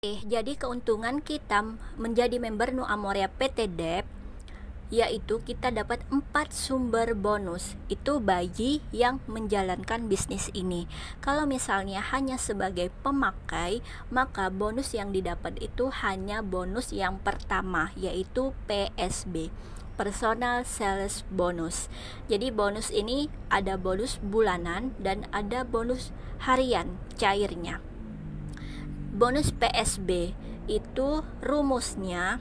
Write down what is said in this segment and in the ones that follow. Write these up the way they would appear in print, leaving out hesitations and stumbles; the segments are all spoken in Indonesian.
Jadi keuntungan kita menjadi member Nu Amoria PT Dep yaitu kita dapat 4 sumber bonus itu bagi yang menjalankan bisnis ini. Kalau misalnya hanya sebagai pemakai, maka bonus yang didapat itu hanya bonus yang pertama, yaitu PSB, Personal Sales Bonus. Jadi bonus ini ada bonus bulanan dan ada bonus harian cairnya. Bonus PSB itu rumusnya,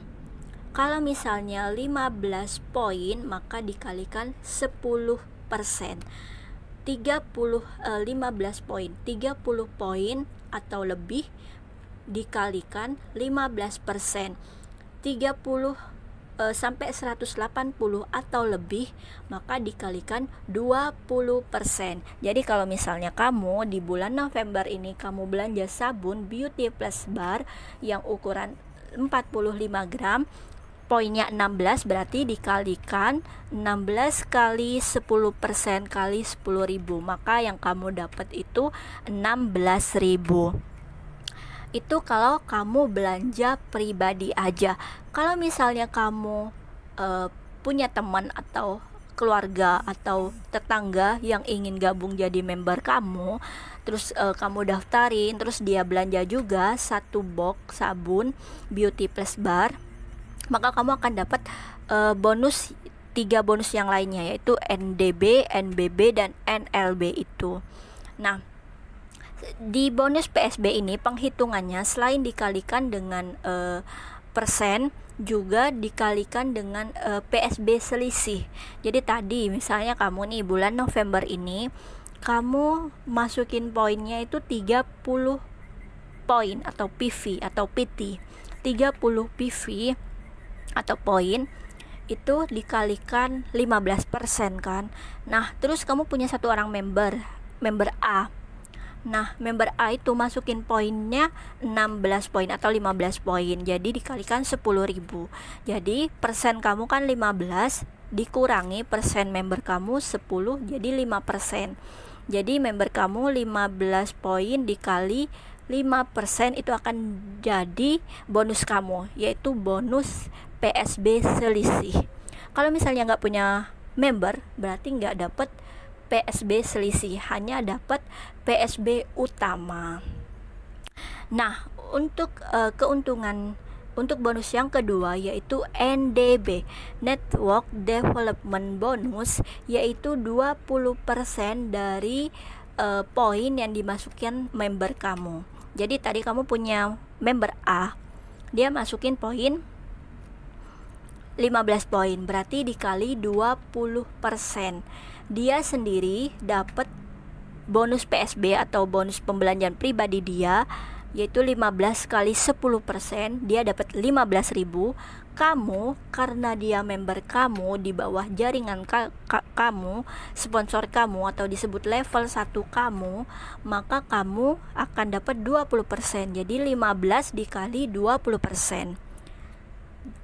kalau misalnya 15 poin maka dikalikan 10%. 15 poin, 30 poin atau lebih dikalikan 15%. 30 sampai 180 atau lebih maka dikalikan 20%. Jadi kalau misalnya kamu di bulan November ini kamu belanja sabun Beauty Plus Bar yang ukuran 45 gram, poinnya 16, berarti dikalikan 16 kali 10% kali 10.000, maka yang kamu dapat itu 16.000. Itu kalau kamu belanja pribadi aja. Kalau misalnya kamu punya teman atau keluarga atau tetangga yang ingin gabung jadi member kamu, terus kamu daftarin, terus dia belanja juga 1 box sabun Beauty Plus Bar, maka kamu akan dapat bonus 3 bonus yang lainnya, yaitu NDB, NBB, dan NLB itu. Nah, di bonus PSB ini penghitungannya selain dikalikan dengan persen, juga dikalikan dengan PSB selisih. Jadi tadi misalnya kamu nih bulan November ini kamu masukin poinnya itu 30 poin atau PV atau PT. 30 PV atau poin itu dikalikan 15% kan. Nah, terus kamu punya 1 orang member A. Nah, member A itu masukin poinnya 16 poin atau 15 poin. Jadi dikalikan 10.000. Jadi persen kamu kan 15 dikurangi persen member kamu 10, jadi 5%. Jadi member kamu 15 poin dikali 5% itu akan jadi bonus kamu, yaitu bonus PSB selisih. Kalau misalnya nggak punya member, berarti nggak dapat PSB selisih, hanya dapat PSB utama. Nah, untuk keuntungan untuk bonus yang kedua yaitu NDB, Network Development Bonus, yaitu 20% dari poin yang dimasukkan member kamu. Jadi tadi kamu punya member A, dia masukin poin 15 poin, berarti dikali 20%. Dia sendiri dapat bonus PSB atau bonus pembelanjaan pribadi dia, yaitu 15 kali 10%, dia dapat 15.000. Kamu, karena dia member kamu di bawah jaringan kamu, sponsor kamu atau disebut level 1 kamu, maka kamu akan dapat 20%. Jadi 15 dikali 20%.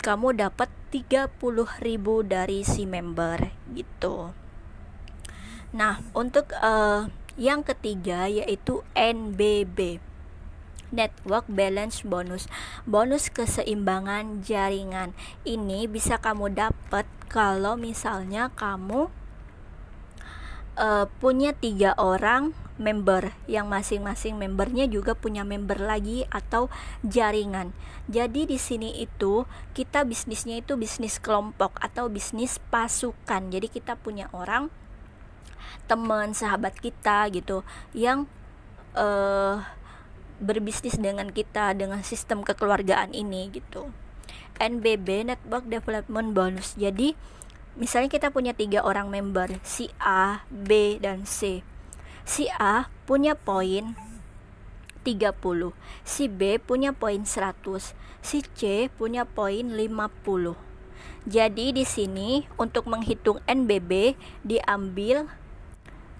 Kamu dapat 30.000 dari si member gitu. Nah, untuk yang ketiga yaitu NBB, Network Balance Bonus, bonus keseimbangan jaringan. Ini bisa kamu dapat kalau misalnya kamu punya 3 orang member yang masing-masing membernya juga punya member lagi atau jaringan. Jadi di sini itu kita bisnisnya itu bisnis kelompok atau bisnis pasukan. Jadi kita punya orang, teman, sahabat kita gitu yang berbisnis dengan kita dengan sistem kekeluargaan ini gitu. NBB, Network Development Bonus. Jadi misalnya kita punya 3 orang member, si A, B, dan C. Si A punya poin 30, si B punya poin 100, si C punya poin 50. Jadi di sini untuk menghitung NBB diambil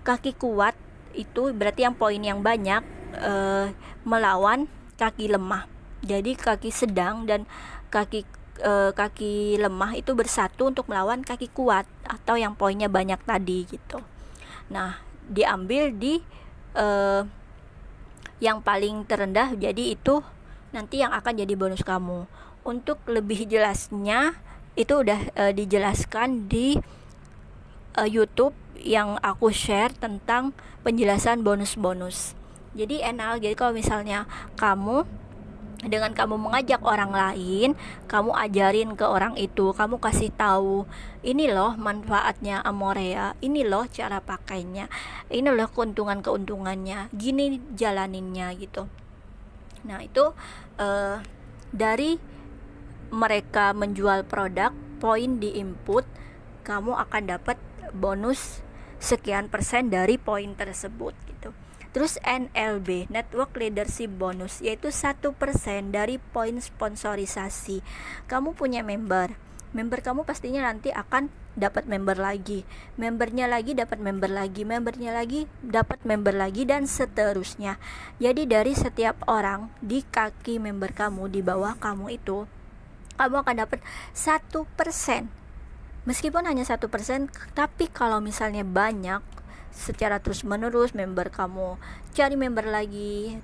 kaki kuat, itu berarti yang poin yang banyak melawan kaki lemah. Jadi kaki sedang dan kaki lemah itu bersatu untuk melawan kaki kuat atau yang poinnya banyak tadi gitu. Nah, diambil di yang paling terendah, jadi itu nanti yang akan jadi bonus kamu. Untuk lebih jelasnya itu udah dijelaskan di YouTube yang aku share tentang penjelasan bonus-bonus. Jadi enak. Jadi kalau misalnya dengan kamu mengajak orang lain, kamu ajarin ke orang itu, kamu kasih tahu, ini loh manfaatnya Amorea, ini loh cara pakainya, ini loh keuntungannya, gini jalaninnya gitu. Nah itu dari mereka menjual produk, poin di input, kamu akan dapat bonus sekian persen dari poin tersebut gitu. Terus NLB, Network Leadership Bonus, yaitu 1% dari poin sponsorisasi. Kamu punya member kamu pastinya nanti akan dapat member lagi, membernya lagi dapat member lagi, membernya lagi dapat member lagi, dan seterusnya. Jadi dari setiap orang di kaki member kamu, di bawah kamu itu, kamu akan dapat 1%. Meskipun hanya 1%, tapi kalau misalnya banyak, secara terus menerus member kamu cari member lagi,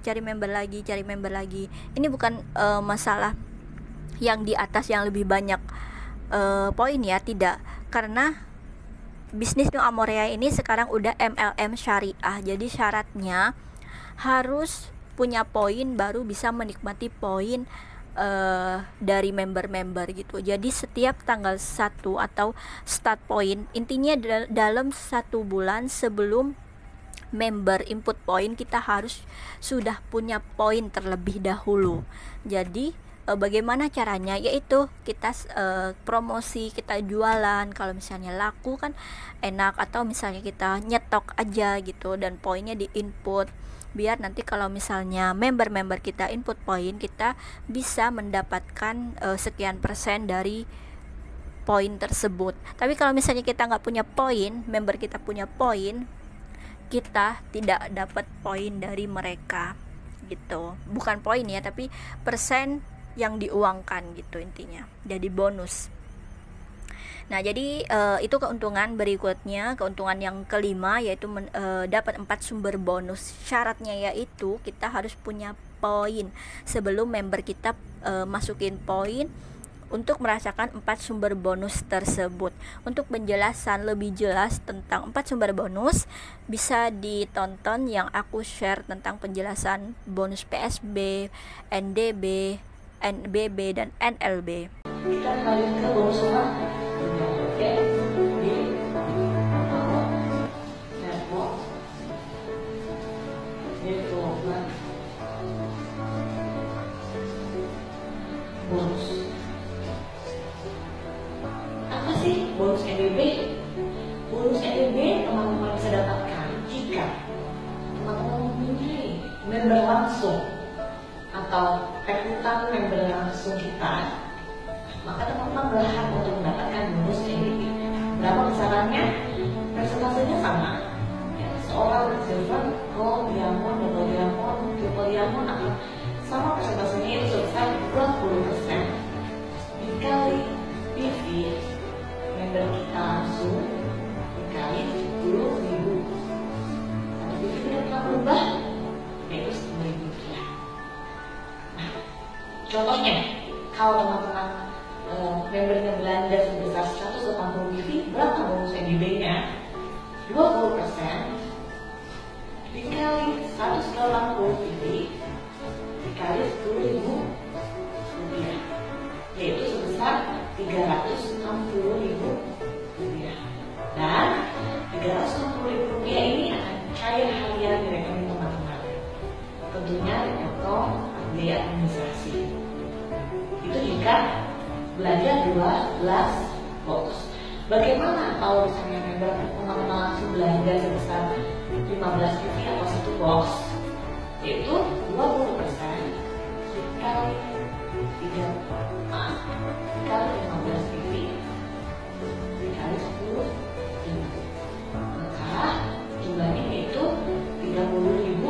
ini bukan masalah yang di atas yang lebih banyak poin ya, tidak, karena bisnis New Amorea ini sekarang udah MLM syariah, jadi syaratnya harus punya poin baru bisa menikmati poin dari member-member gitu. Jadi setiap tanggal 1 atau start point, intinya dalam 1 bulan sebelum member input poin, kita harus sudah punya poin terlebih dahulu. Jadi bagaimana caranya? Yaitu kita promosi, kita jualan. Kalau misalnya laku kan enak, atau misalnya kita nyetok aja gitu dan poinnya di input, biar nanti kalau misalnya member-member kita input poin, kita bisa mendapatkan sekian persen dari poin tersebut. Tapi kalau misalnya kita nggak punya poin, member kita punya poin, kita tidak dapat poin dari mereka gitu. Bukan poin ya, tapi persen yang diuangkan gitu intinya, jadi bonus. Nah jadi itu keuntungan berikutnya. Keuntungan yang kelima yaitu dapat 4 sumber bonus. Syaratnya yaitu kita harus punya poin sebelum member kita masukin poin untuk merasakan 4 sumber bonus tersebut. Untuk penjelasan lebih jelas tentang 4 sumber bonus, bisa ditonton yang aku share tentang penjelasan bonus PSB, NDB, NBB, dan NLB. Kita kembali ke bonus bonus. Apa sih bonus NBB? Bonus NBB teman-teman bisa dapatkan jika teman-teman mempunyai member langsung atau rekrutan member langsung kita, maka teman-teman berhak untuk mendapatkan bonus NBB. Berapa besarannya? Persentasenya sama. Ya, seorang silver, gold, diamond, double diamond, triple diamond akan sama persentasenya, itu sebesar 20% dikali PV member kita langsung dikali 10.000. Tapi PV tidak pernah berubah, yaitu 10.000 rupiah. Nah, contohnya kalau teman-teman membernya belanja sebesar 180 PV, berapa bonus NBB-nya? 20% dikali 180 PV dikali 10.000 rupiah, yaitu sebesar 360.000 rupiah. Dan 360.000 rupiah ini akan cair harian di rekening teman-teman, tentunya dipotong biaya administrasi. Itu jika belanja 12 box. Bagaimana kalau misalnya member teman-teman langsung belanja sebesar 15 PV atau 1 box? Yaitu 20% dikali 15 PV dikali 10.000, maka jumlahnya yaitu 30.000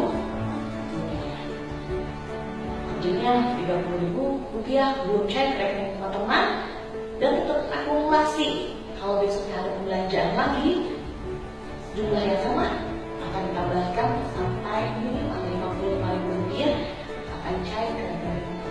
rupiah. Tentunya 30.000 rupiah belum cair ke rekening teman-teman dan tetap akumulasi. Kalau besoknya ada pembelanjaan lagi, jumlah yang sama akan ditambahkan sampai minimal 55.000 rupiah akan cair ke rekening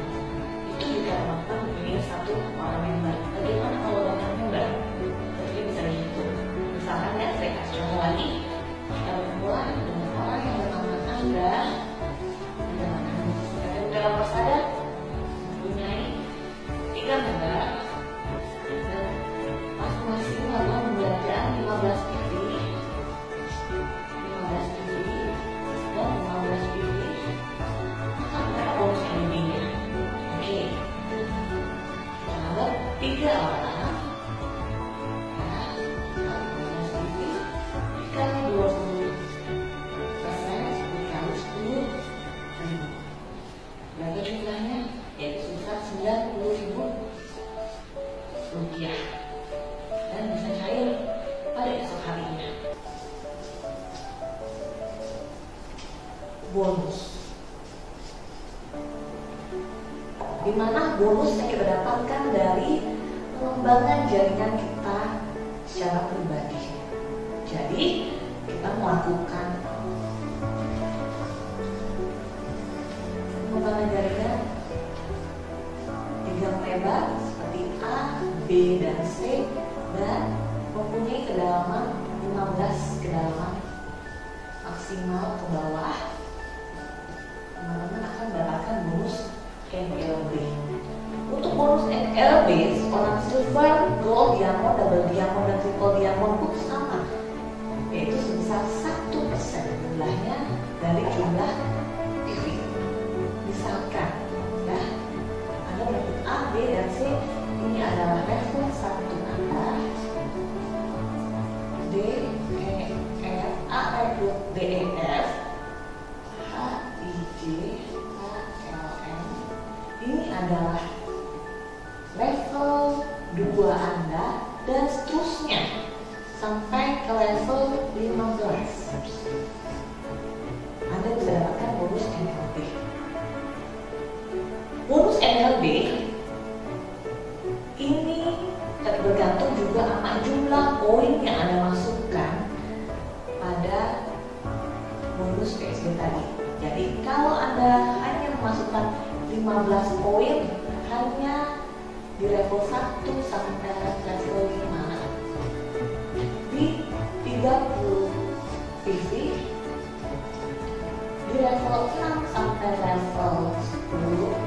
bonus. Di mana bonus yang kita dapatkan dari pengembangan jaringan kita secara pribadi. Jadi kita melakukan pengembangan jaringan 3 lebar seperti A, B, dan C, dan mempunyai kedalaman 15 kedalaman maksimal ke bawah. Teman-teman akan mendapatkan bonus NLB. Untuk bonus NLB, orang silver, gold, diamond, double diamond, dan triple diamond pun sama, yaitu sebesar 1% jumlahnya dari jumlah TV. Misalkan, ya, Anda menyebut A, B, dan C, ini adalah level 1 Anda. D, E, F, A, rekrut D, E, F, H, I, J, K, L, M. Ini adalah level 2 Anda dan seterusnya sampai ke level 15. Anda bisa dapatkan bonus NLB. Bonus NLB ini bergantung juga sama jumlah poin yang Anda masukkan pada bonus PSB tadi. Jadi kalau Anda hanya memasukkan 15 poin hanya di level 1 sampai level 5 di 30 PV, di level 6 sampai level 10,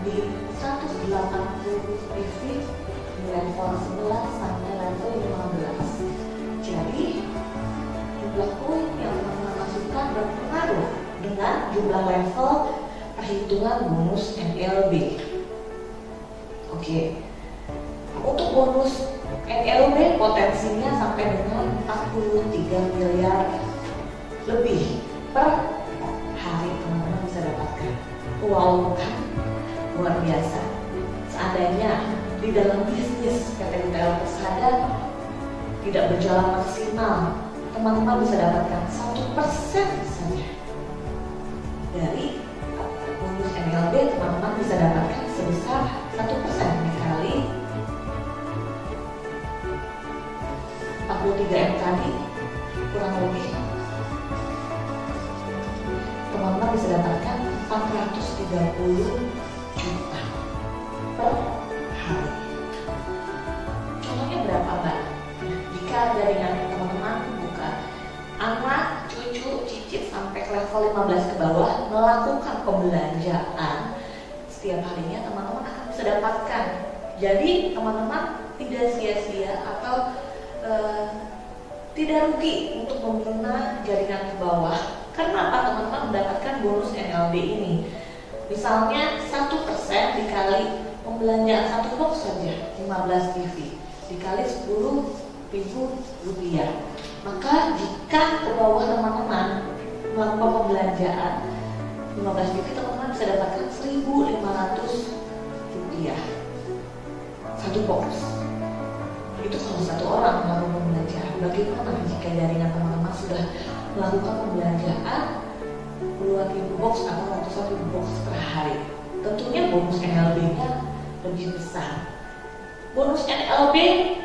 di 180 PV, di level 11 sampai level 15. Jadi jumlah poin yang teman-teman masukkan berpengaruh dengan jumlah level perhitungan bonus NLB. Oke. Untuk bonus NLB potensinya sampai dengan 43 miliar lebih per hari teman-teman bisa dapatkan. Wow, kan? Luar biasa. Seandainya di dalam bisnis PT Retail Persada tidak berjalan maksimal, teman-teman bisa dapatkan 1% saja dari bonus NLB. Teman-teman bisa dapatkan sebesar 1% dikali 43M tadi, kurang lebih teman-teman bisa dapatkan 430 juta per hari. Contohnya berapa, Mbak? Jika jaringan teman-teman buka anak, cucu, cicit sampai ke level 15 ke bawah melakukan pembelanjaan setiap harinya, teman-teman akan bisa dapatkan. Jadi teman-teman tidak sia-sia atau tidak rugi untuk membina jaringan ke bawah. Karena apa? Teman-teman mendapatkan bonus NLB ini. Misalnya 1% dikali pembelanjaan satu box saja 15 TV dikali 10.000 rupiah. Maka jika ke bawah teman-teman melakukan pembelanjaan 15 TV, teman-teman bisa dapatkan 1.500 rupiah satu box. Itu kalau satu orang melakukan pembelanjaan. Bagaimana jika jaringan teman-teman sudah melakukan pembelanjaan puluhan ribu box atau ratusan ribu box per hari? Tentunya bonus NLB-nya lebih besar. Bonus NLB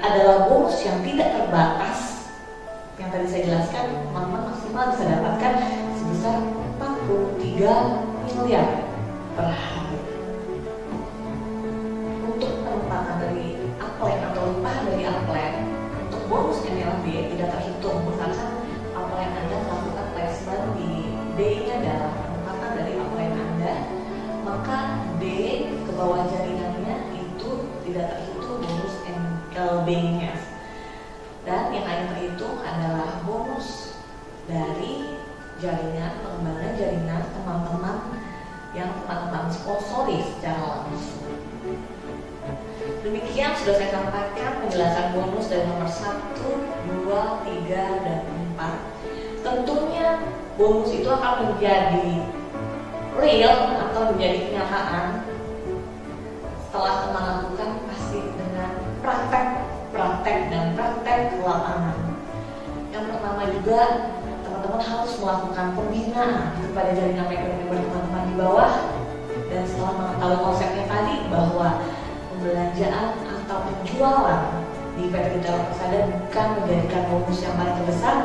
adalah bonus yang tidak terbatas. Yang tadi saya jelaskan, teman-teman maksimal bisa dapatkan sebesar 43 miliar per hari. Untuk penempatan dari upline atau limpahan dari upline, untuk bonus NLB tidak terhitung. Misalkan upline Anda melakukan placement di D-nya adalah penempatan dari upline Anda, maka D ke bawah jaringannya itu tidak terhitung bonus NLB-nya. Dan yang hanya terhitung adalah bonus dari jaringan, pengembangan jaringan teman-teman yang teman-teman sponsori secara langsung. Demikian sudah saya sampaikan penjelasan bonus dari nomor 1, 2, 3, dan 4. Tentunya bonus itu akan menjadi real atau menjadi kenyataan setelah teman lakukan pasti dengan praktek ke lapangan. Yang pertama juga teman-teman harus melakukan pembinaan kepada jaringan member teman-teman di bawah. Dan setelah mengetahui konsepnya tadi bahwa pembelanjaan atau penjualan di PT Retail Persada bukan menjadikan bonus yang paling terbesar.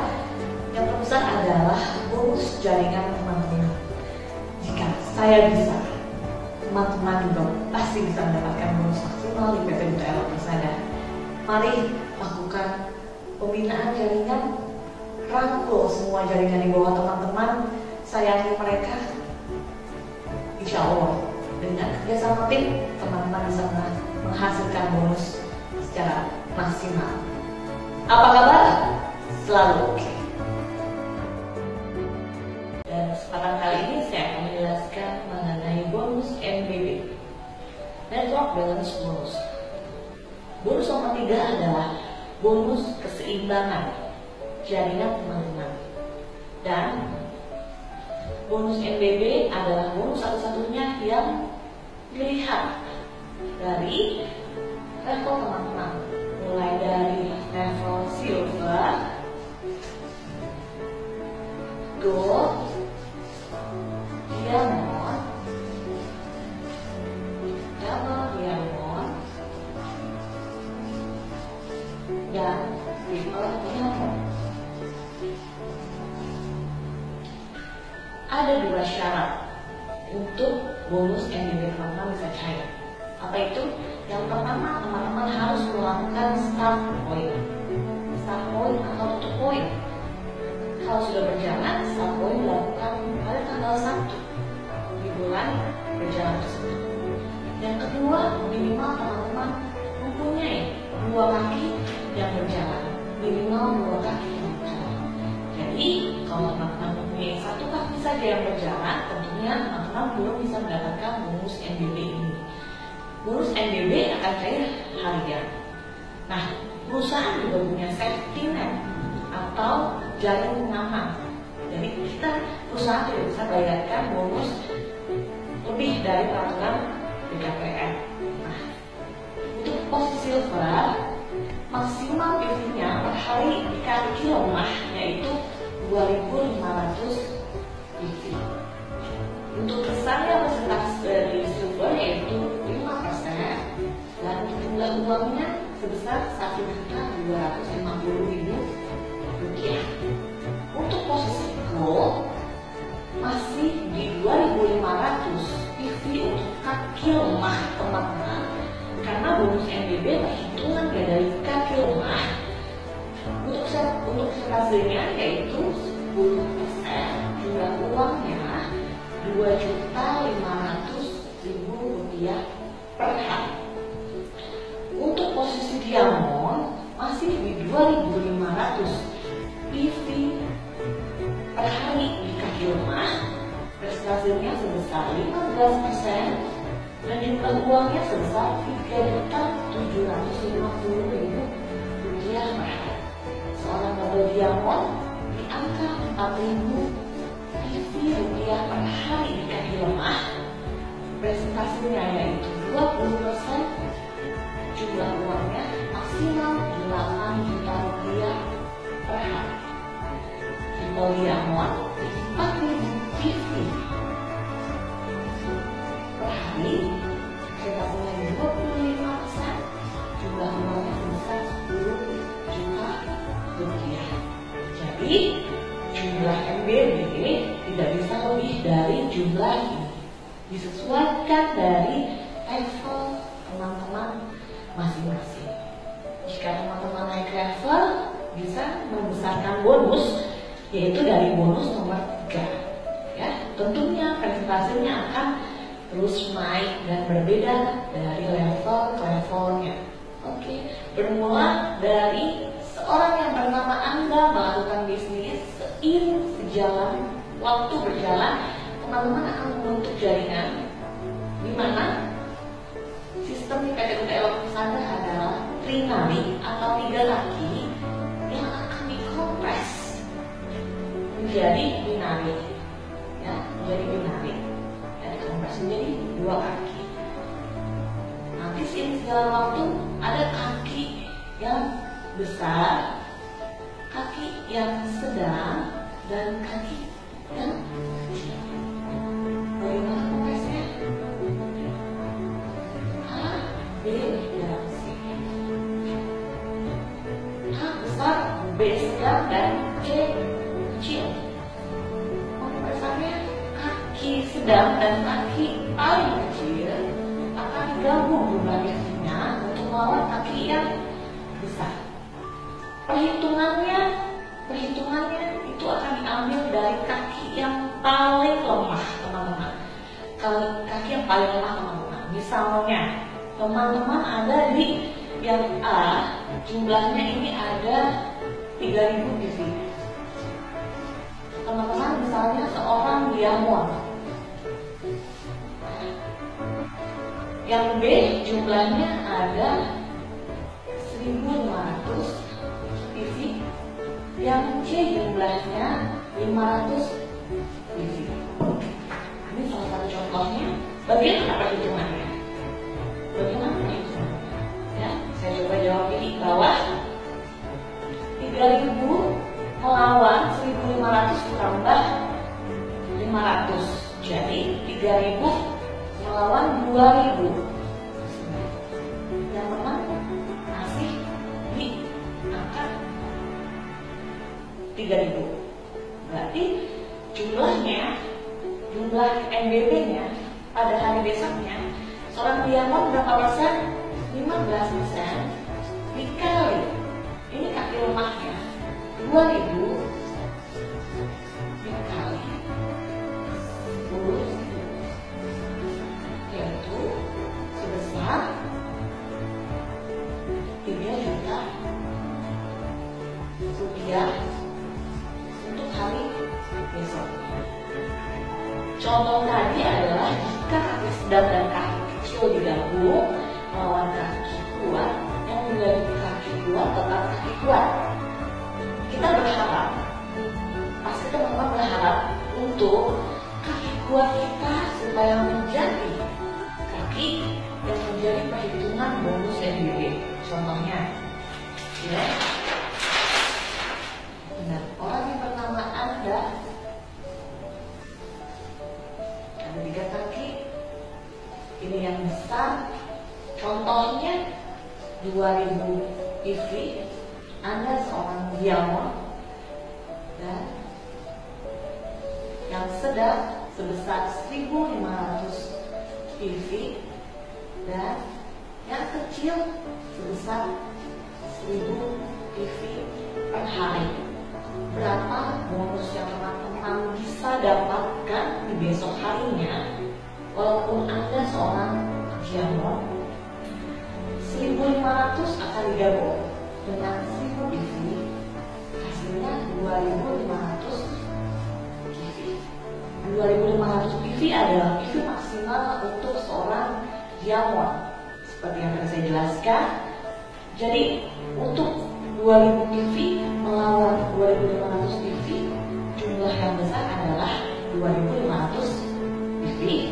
Yang terbesar adalah bonus jaringan teman-teman. Jika saya bisa, teman-teman juga pasti bisa mendapatkan bonus maksimal di PT Retail Persada. Mari lakukan pembinaan jaringan, rangkul semua jaringan di bawah teman-teman, sayangi mereka. Insya Allah dengan kerjasama tim, teman-teman bisa menghasilkan bonus secara maksimal. Apa kabar? Selalu oke. Dan kesempatan kali ini saya akan menjelaskan mengenai bonus NBB, Network Balance Bonus. Bonus nomor 3 adalah bonus keseimbangan jaringan teman-teman. Dan bonus NBB adalah bonus satu-satunya yang dilihat dari level teman-teman, mulai dari level silver, gold, diamond, double diamond, dan triple diamond. Ada 2 syarat untuk bonus NBB teman-teman bisa cair. Apa itu? Yang pertama, teman-teman harus melakukan start point atau tutup point. Kalau sudah berjalan, start point dilakukan pada tanggal 1 di bulan berjalan tersebut. Yang kedua, minimal teman-teman mempunyai 2 kaki yang berjalan, minimal 2 kaki yang berjalan. Jadi, kalau teman-teman mempunyai 1 kaki saja yang berjalan, tentunya teman-teman belum bisa mendapatkan bonus NBB ini. Bonus NBB akan cair harian. Nah, perusahaan juga punya safety net atau jaring pengaman. Jadi perusahaan tidak bisa bayarkan bonus lebih dari peraturan BKPM. Nah, untuk posisi silver, maksimal PV-nya per hari dikali kilomah yaitu 2.500 PV. Untuk besarnya persentase dari silver yaitu 5%, dan jumlah uangnya sebesar Rp1.250.000. Untuk posisi gold masih di 2.500 PV untuk kaki lemah teman-teman, karena bonus NBB perhitungan dari kaki lemah. Untuk persentasenya yaitu 10%, jumlah uangnya Rp2.500.000 per hari. Untuk posisi diamond masih di 2.500 PV per hari di kaki lemah, prestasinya sebesar 15% dan jumlah uangnya sebesar Rp3.750.000 per hari. Seorang double diamond di angka 4.000 PV rupiah per hari di kaki lemah, presentasinya yaitu 20%, jumlah uangnya maksimal 8 juta rupiah per hari. Triple diamond di 4.000 PV per hari, presentasinya 25%, jumlah uangnya sebesar 10 juta rupiah. Jadi jumlah NBB tidak bisa lebih dari jumlah ini, disesuaikan dari level teman-teman masing-masing. Jika teman-teman naik level, bisa membesarkan bonus, yaitu dari bonus nomor 3. Ya, tentunya presentasinya akan terus naik dan berbeda dari level ke levelnya. Oke, bermula dari seorang yang bernama Anda melakukan bisnis, seiring sejalan waktu berjalan, teman-teman akan membentuk jaringan di mana sistem di PT Retail Persada adalah trinari atau 3 kaki yang akan dikompres menjadi binari, ya, menjadi binari dan dikompres menjadi 2 kaki. Nanti seiring sejalan waktu ada kaki yang besar, kaki yang sedang, dan kaki yang kecil. Bagaimana kontesnya? A, B, dan C. A besar, B sedang, dan C kecil. Pembahasannya kaki sedang dan kaki paling kecil akan digabung jumlahnya untuk melawan kaki yang besar. Perhitungannya itu akan diambil dari kaki yang paling lemah, teman-teman. Kaki yang paling lemah, teman-teman. Misalnya, teman-teman ada di yang A, jumlahnya ini ada 3000 di sini. Teman-teman misalnya seorang diamond. Yang B jumlahnya ada 1500 PV. Yang C jumlahnya 500 PV. Ini salah satu contohnya. Bagaimana perhitungannya? Ya, saya coba jawab di bawah. 3000 melawan 1500 ditambah 500. Jadi 3000 melawan 2000. Yang menang masih di angka 3000. Berarti jumlah MBB-nya pada hari besoknya seorang diamond berapa persen? 15% dikali ini kaki lemahnya 2000 dikali 10, yaitu sebesar 3 juta rupiah untuk hari besok. Contoh tadi adalah jika kaki sedang dan kaki kecil digabung melawan kaki kuat, yang menjadi kaki kuat tetap kaki kuat. Kita berharap, pasti teman-teman berharap untuk kaki kuat kita supaya menjadi kaki yang menjadi perhitungan bonus MBB. Contohnya, ya, benar, orang yang bernama Anda ada 3 kaki, ini yang besar. Contohnya 2000 PV. Anda seorang diamond dan yang sedang sebesar 1500 PV dan yang kecil sebesar 1000 PV per hari. Berapa bonus yang teman-teman bisa dapatkan di besok harinya walaupun Anda seorang diamond? 1500 akan digabung dengan 1000 PV, hasilnya 2500 PV. 2500 PV adalah PV maksimal untuk seorang diamond, seperti yang tadi saya jelaskan. Jadi untuk 2000 PV melawan 2500 PV, jumlah yang besar adalah 2500 PV.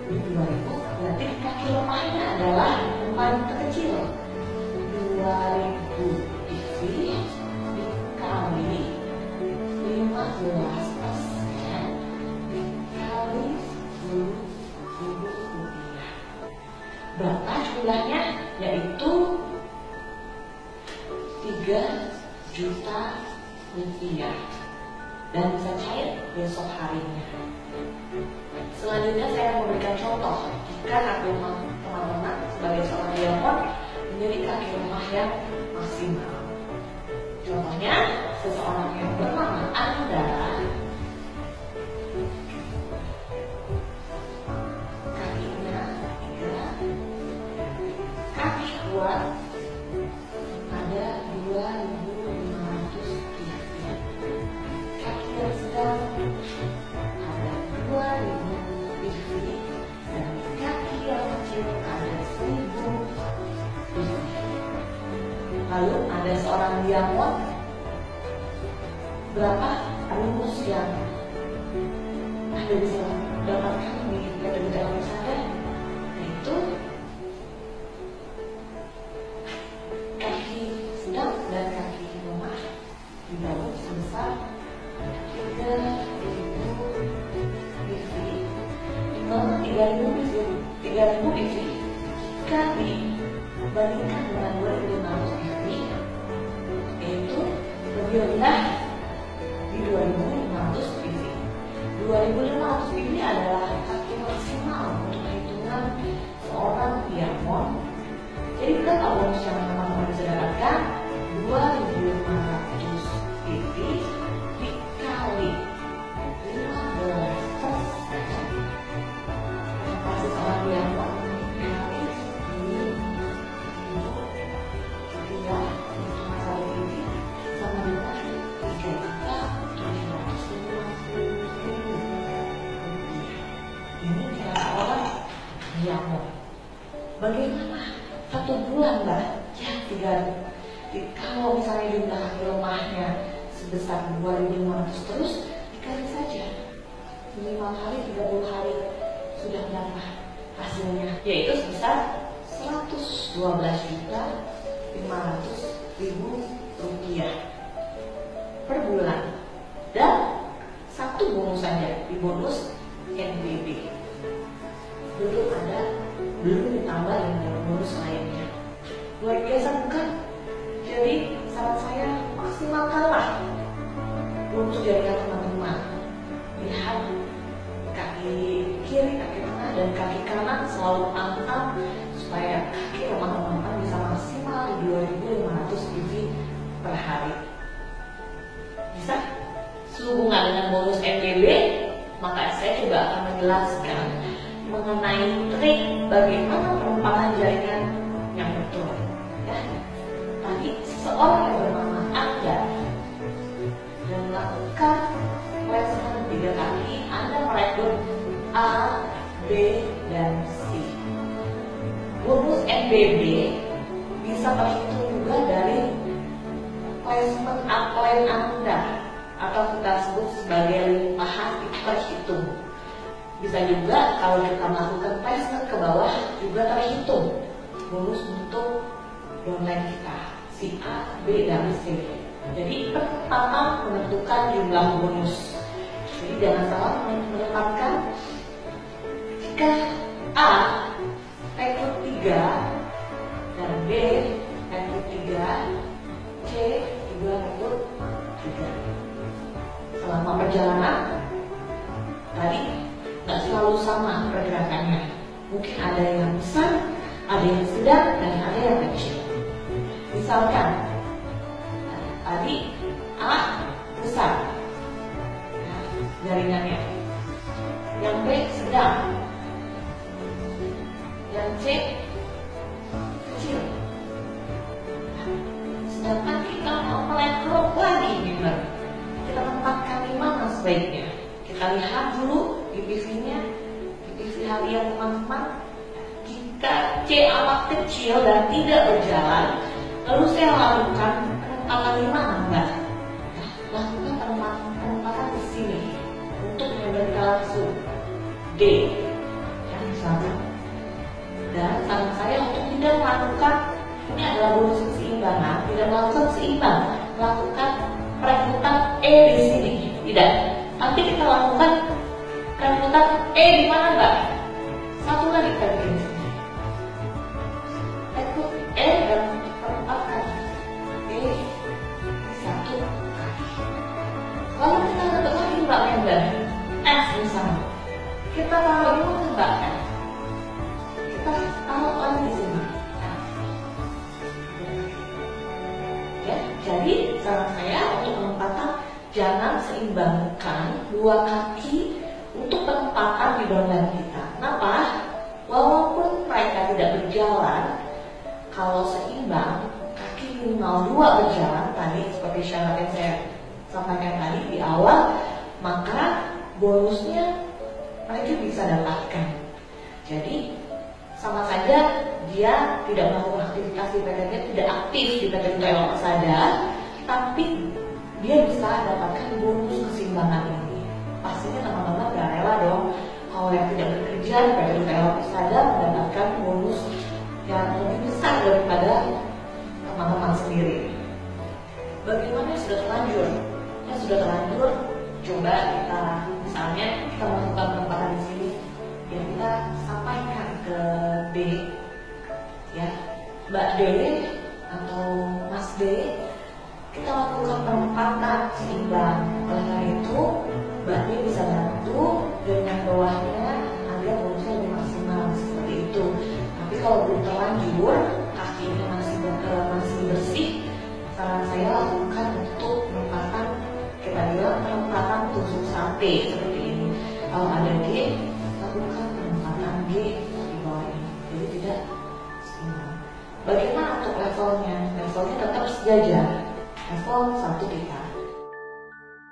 2000 berarti kaki lemahnya adalah yang paling terkecil, 2000 PV dikali 15% dikali 10.000 rupiah. Berapa jumlahnya? Yaitu 3 juta rupiah dan bisa cair besok harinya. Selanjutnya saya memberikan contoh jika kaki lemah teman-teman sebagai seorang diamond menjadi kaki lemah yang maksimal. Contohnya seseorang yang bernama Anda, kakinya 3, kaki kuat ada 2500 PV, kaki yang sedang ada 2000 PV dan kaki yang kecil ada 1000 PV. Lalu ada seorang diamond, berapa bonus yang Anda bisa dapatkan di metode teknis Anda? Yaitu kaki sedang dan kaki lemah digabung sebesar 3000 PV jika dibandingkan dengan 2500 PV yaitu lebih rendah di 2500 PV. 2500 PV adalah kaki maksimal untuk perhitungan seorang diamond. Jadi berapa bonus yang teman-teman bisa dapatkan? 2500 PV dikali 15%. Pasti seorang diamond dikali 10 sama dengan 3.750.000. Ini cara seorang diamond. Bagaimana satu bulan, Mbak? Ya, kalau misalnya jumlah kaki lemahnya sebesar 2.500 terus dikali saja 5 kali 30 hari sudah berapa hasilnya? Yaitu sebesar 112.500.000 rupiah per bulan. Dan satu bonus saja di bonus NBB. Belum ditambah dengan bonus lainnya. Luar biasa bukan? Jadi saran saya maksimalkanlah untuk jaringan teman-teman. Lihat kaki kiri, kaki tengah, dan kaki kanan selalu pantang supaya kaki lemah teman-teman bisa maksimal di 2.500 PV per hari. Bisa? Sehubungan dengan bonus NBB, maka saya juga akan menjelaskan mengenai trik bagaimana penempatan jaringan yang betul. Ya, tadi seseorang yang bernama Anda dan melakukan placement 3 kaki, Anda merekrut A, B, dan C. Bonus NBB bisa terhitung juga dari placement upline Anda atau kita sebut sebagai limpahan itu terhitung. Bisa juga kalau kita melakukan placement ke bawah juga terhitung bonus untuk downline kita si A, B, dan C. Jadi penetapan menentukan jumlah bonus. Jadi jangan salah menetapkan. Jika A rekrut 3 dan B rekrut 3, C juga rekrut 3. Selama perjalanan tadi nggak selalu sama pergerakannya. Mungkin ada yang besar, ada yang sedang, dan ada yang kecil. Misalkan tadi A besar jaringannya, yang B sedang, yang C kecil. Sedangkan kita mau merekrut lagi member, kita tempatkan di mana sebaiknya? Kita lihat dulu di PV-nya, di PV harian teman-teman. Jika C amat kecil dan tidak berjalan, lalu saya lakukan penempatan di mana, Mbak? Lakukan penempatan di sini untuk memberikan langsung D, yang misalnya. Dan saran saya untuk tidak melakukan, ini adalah bonus keseimbangan, tidak melakukan seimbang, melakukan perekrutan E di sini, tidak. Nanti kita lakukan perekrutan E di mana, Mbak? Satu lagi kita bikin di sini. Rekrut E dan penempatkan E di satu kaki. Lalu kita dapat lagi, Mbak, member F misalnya. Kita taruh di mana, Mbak? Kita taruh lagi di sini. Ya, jadi saran saya untuk penempatan jangan seimbangkan dua kaki untuk penempatan di downline kita. Kenapa? Walaupun mereka tidak berjalan, kalau seimbang, kaki minimal 2 berjalan tadi seperti syarat yang saya sampaikan tadi di awal, maka bonusnya mereka bisa dapatkan. Jadi sama saja dia tidak melakukan aktivitas di PT-nya, tidak aktif di PT Toyota saja, tapi dia bisa dapatkan bonus keseimbangan ini. Pastinya teman-teman gak rela dong kalau yang tidak bekerja di PT Toyota saja mendapatkan bonus yang lebih besar daripada teman-teman sendiri. Bagaimana yang sudah terlanjur? Yang sudah terlanjur, coba kita misalnya kita melakukan penempatan di sini, ya kita sampaikan ke B, ya Mbak D atau Mas D, kita lakukan penempatan seimbang. Oleh karena itu Mbak D bisa bantu dan yang bawahnya agar bonusnya lebih maksimal seperti itu. Tapi kalau belum terlanjur, kakinya masih bersih, saran saya lakukan untuk penempatan, kita bilang penempatan tusuk sate seperti ini. Kalau ada G, lakukan penempatan G di bawah ini, jadi tidak seimbang. Bagaimana untuk levelnya? Levelnya tetap sejajar, level 1 kita.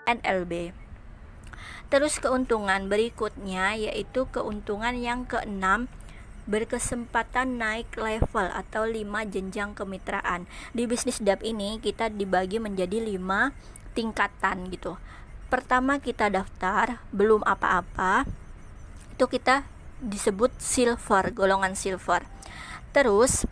NLB. Terus keuntungan berikutnya yaitu keuntungan yang keenam, berkesempatan naik level atau 5 jenjang kemitraan. Di bisnis DAP ini kita dibagi menjadi 5 tingkatan gitu. Pertama kita daftar, belum apa-apa, itu kita disebut silver, golongan silver. Terus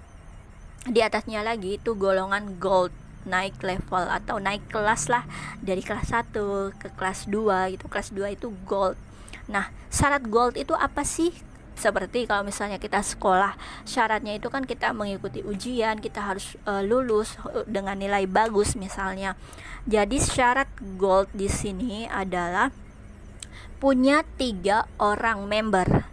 di atasnya lagi itu golongan gold, naik level atau naik kelas lah, dari kelas 1 ke kelas 2 gitu. Kelas 2 itu gold. Nah, syarat gold itu apa sih? Seperti kalau misalnya kita sekolah, syaratnya itu kan kita mengikuti ujian, kita harus lulus dengan nilai bagus misalnya. Jadi syarat gold di sini adalah punya 3 orang member.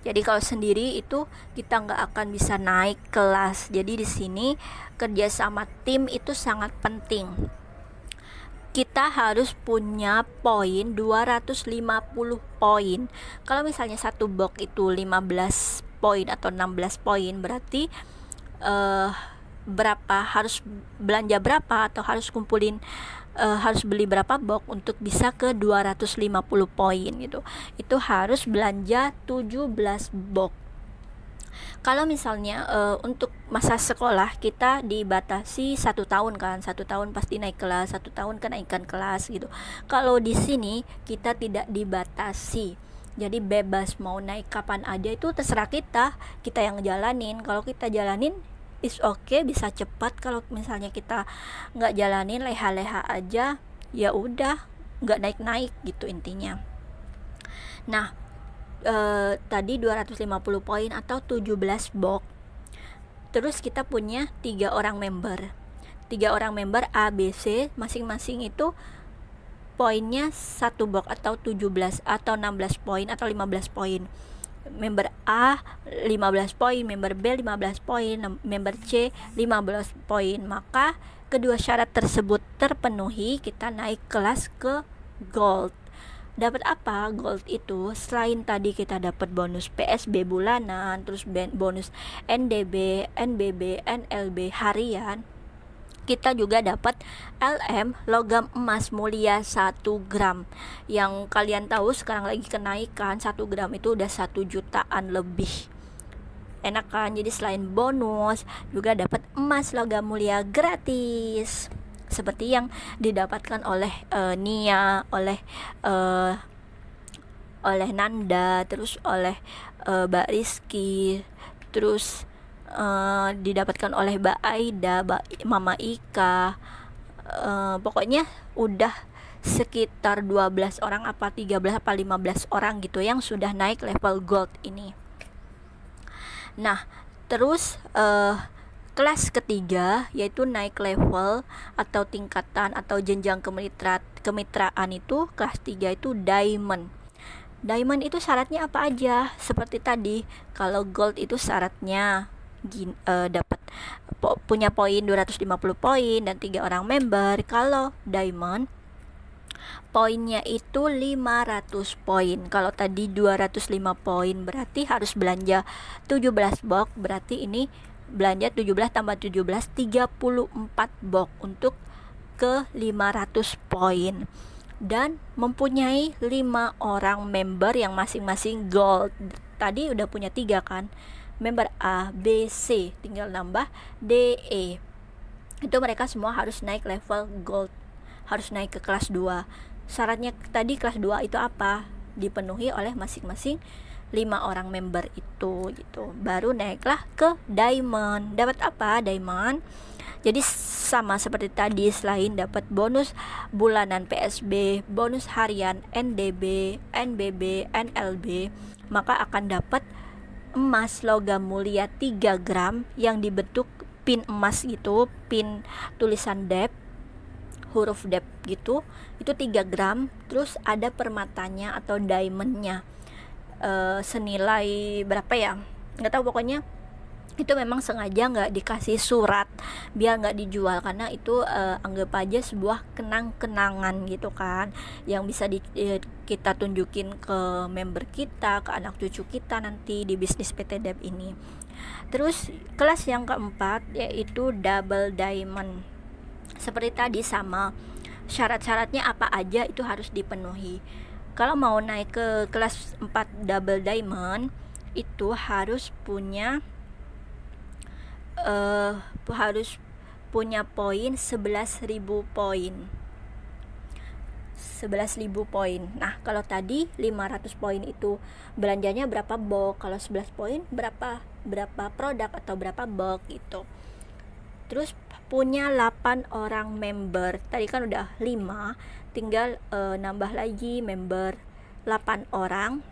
Jadi kalau sendiri itu kita nggak akan bisa naik kelas. Jadi di sini kerjasama tim itu sangat penting. Kita harus punya poin 250 poin. Kalau misalnya satu box itu 15 poin atau 16 poin, berarti berapa, harus belanja berapa atau harus kumpulin harus beli berapa box untuk bisa ke 250 poin gitu. Itu harus belanja 17 box. Kalau misalnya untuk masa sekolah kita dibatasi 1 tahun kan, 1 tahun pasti naik kelas, 1 tahun kenaikan kelas gitu. Kalau di sini kita tidak dibatasi, jadi bebas mau naik kapan aja, itu terserah kita yang jalanin. Kalau kita jalanin is okay, bisa cepat. Kalau misalnya kita nggak jalanin, leha-leha aja, ya udah nggak naik-naik gitu intinya. Nah, tadi 250 poin atau 17 box. Terus kita punya 3 orang member. 3 orang member A, B, C, masing-masing itu poinnya 1 box atau 17 atau 16 poin atau 15 poin. Member A 15 poin, member B 15 poin, member C 15 poin. Maka kedua syarat tersebut terpenuhi, kita naik kelas ke gold. Dapat apa gold itu? Selain tadi kita dapat bonus PSB bulanan, terus bonus NDB, NBB, NLB harian, kita juga dapat LM, logam emas mulia 1 gram. Yang kalian tahu sekarang lagi kenaikan, 1 gram itu udah 1 jutaan lebih. Enak kan? Jadi selain bonus juga dapat emas logam mulia gratis, seperti yang didapatkan oleh Nia, oleh Nanda, terus oleh Mbak Rizky, terus didapatkan oleh Mbak Aida, Mama Ika, pokoknya udah sekitar 12 orang apa 13 apa 15 orang gitu yang sudah naik level gold ini. Nah, terus kelas ketiga yaitu naik level atau tingkatan atau jenjang kemitraan itu kelas 3 itu diamond. Diamond itu syaratnya apa aja? Seperti tadi, kalau gold itu syaratnya dapat punya poin 250 poin dan 3 orang member. Kalau diamond poinnya itu 500 poin. Kalau tadi 205 poin berarti harus belanja 17 box, berarti ini belanja 17 tambah 17 34 box untuk ke 500 poin. Dan mempunyai 5 orang member yang masing-masing gold. Tadi udah punya 3 kan, member A, B, C, tinggal nambah D, E. Itu mereka semua harus naik level gold, harus naik ke kelas 2. Syaratnya tadi kelas 2 itu apa? Dipenuhi oleh masing-masing 5 orang member itu gitu. Baru naiklah ke diamond. Dapat apa diamond? Jadi sama seperti tadi, selain dapat bonus bulanan PSB, bonus harian NDB, NBB, NLB, maka akan dapat emas logam mulia 3 gram yang dibentuk pin emas gitu, pin tulisan dep, huruf dep gitu, itu 3 gram. Terus ada permatanya atau diamondnya, senilai berapa ya, nggak tahu, pokoknya itu memang sengaja nggak dikasih surat biar nggak dijual, karena itu anggap aja sebuah kenang-kenangan gitu kan, yang bisa kita tunjukin ke member kita, ke anak cucu kita nanti di bisnis PT Dep ini. Terus kelas yang keempat yaitu double diamond. Seperti tadi sama, syarat-syaratnya apa aja itu harus dipenuhi. Kalau mau naik ke kelas 4 double diamond itu harus punya poin 11.000 poin. 11.000 poin. Nah, kalau tadi 500 poin itu belanjanya berapa box, kalau 11 poin berapa produk atau berapa box gitu. Terus punya 8 orang member. Tadi kan udah 5, tinggal nambah lagi member 8 orang.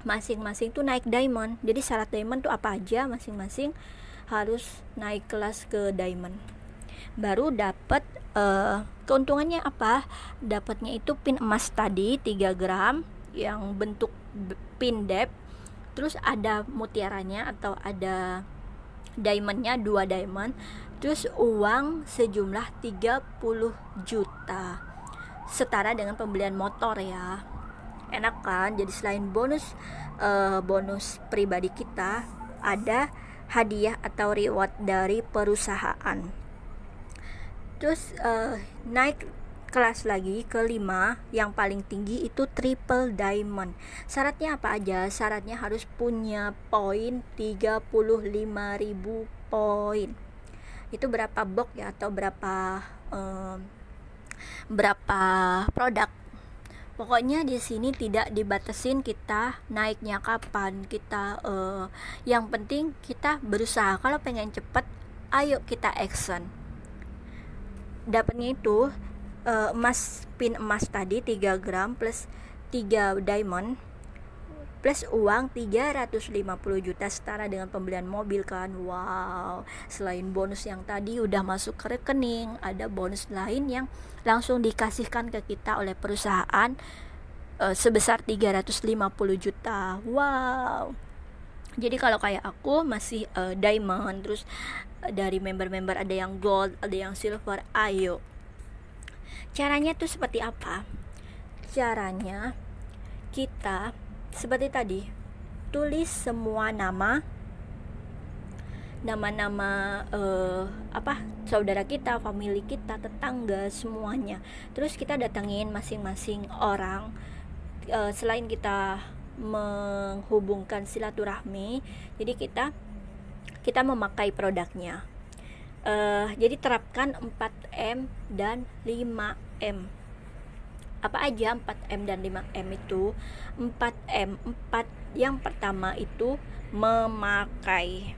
Masing-masing tuh naik diamond. Jadi syarat diamond tuh apa aja, masing-masing harus naik kelas ke diamond. Baru dapat keuntungannya apa? Dapatnya itu pin emas tadi 3 gram yang bentuk pin dep. Terus ada mutiaranya atau ada diamondnya 2 diamond. Terus uang sejumlah 30 juta. Setara dengan pembelian motor ya. Enak kan? Jadi selain bonus pribadi kita, ada hadiah atau reward dari perusahaan. Terus naik kelas lagi ke 5, yang paling tinggi itu triple diamond. Syaratnya apa aja? Syaratnya harus punya poin 35.000 poin. Itu berapa box ya, atau berapa produk. Pokoknya di sini tidak dibatasin kita naiknya kapan, kita yang penting kita berusaha. Kalau pengen cepet, ayo kita action. Dapatnya itu pin emas tadi 3 gram plus 3 diamond plus uang 350 juta, setara dengan pembelian mobil kan. Wow, selain bonus yang tadi udah masuk ke rekening, ada bonus lain yang langsung dikasihkan ke kita oleh perusahaan sebesar 350 juta. Wow. Jadi kalau kayak aku masih diamond, terus dari member-member ada yang gold, ada yang silver. Ayo, caranya tuh seperti apa? Caranya kita seperti tadi, tulis semua nama saudara kita, family kita, tetangga, semuanya. Terus kita datangin masing-masing orang. Selain kita menghubungkan silaturahmi, jadi kita memakai produknya. Jadi terapkan 4M dan 5M. Apa aja 4M dan 5M itu? 4M, yang pertama itu memakai.